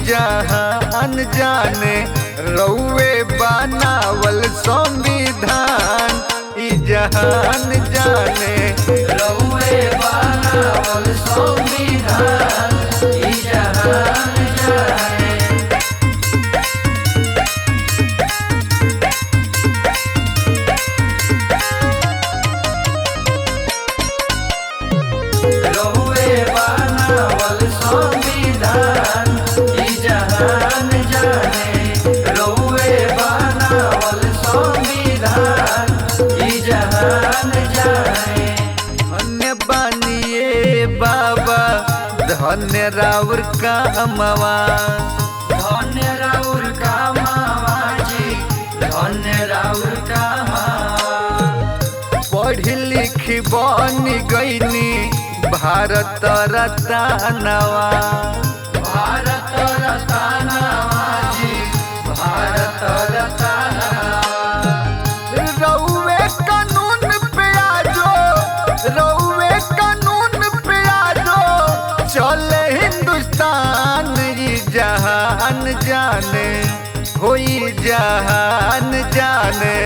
जहान जाने रउए बनावल संविधान। ई जहान जाने रउए बनावल संविधान। ई जहान जाने रउए बनावल संविधान। ई जहान जाने रउए बनावल संविधान। ई जहान जाने धन्य बानिए बाबा धन्य राउर कामवा। धन्य राउर कामवा जी धन्य राउर कामवा। पढ़ लिख बन गईनी भारत रत्नवा। भारत रत्नवा जी भारत रत्नवा। रउए कानून पे आजो रउए कानून पे आजो चले हिंदुस्तान। ई जहान जाने होई जहान जाने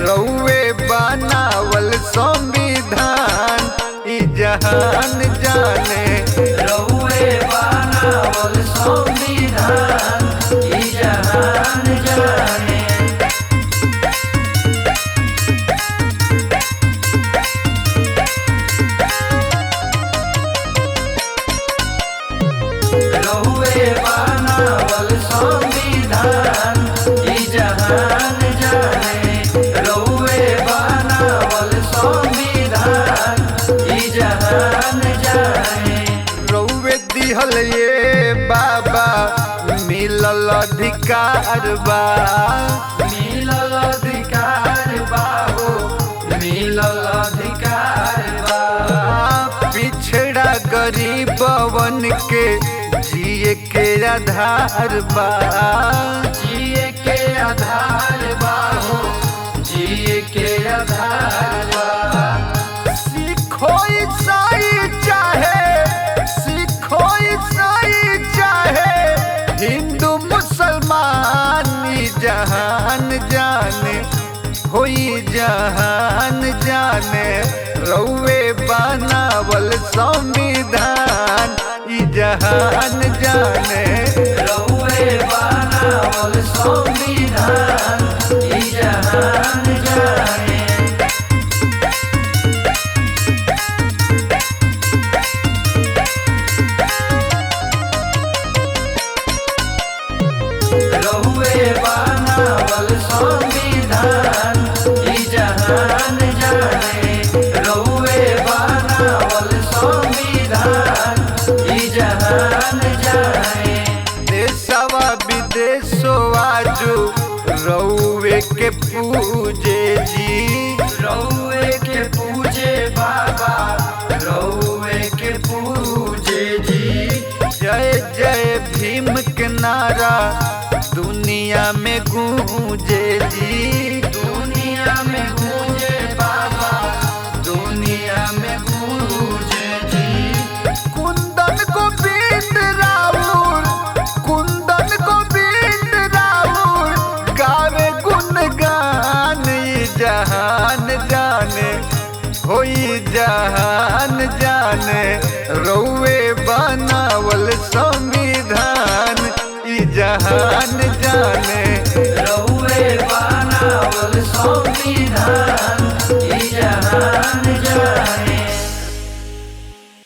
रउए बनावल संविधान। ई जहान जाने रउए बनावल संविधान। ई जहान जाने रउए बनावल संविधान। ई जहान जाने रउए बनावल संविधान। ई जहान जाने रउए दिहल ये बाबा मिलल अधिकार बा। मिलल अधिकार बा हो मिलल अधिकार बा। पिछड़ा गरीबवन के जिए के आधार बा। जिए के आधार बा हो जिए के आधार बा। सिखो ईसाई चाहे हिंदू मुसलमान। ई जहान जाने होई जहान जाने रउए बनावल संविधान। ई जहान जाने रउए बनावल संविधान। ई जहान जाने रउए बनावल संविधान। ई जहान जाने रउए बनावल संविधान। ई जहान जाने देशवा विदेशवा जो रउए के पूजे जी। रउए के पूजे बाबा रउए के पूजे जी। जय जय भीम के नारा दुनिया में गूंजे जी। दुनिया में गूंजे बाबा दुनिया में गूंजे जी। कुंदन गोविंद राउर गावे गुणगान। ई जहान जाने होई जहान जाने रउए बनावल संविधान। ई जहान जाने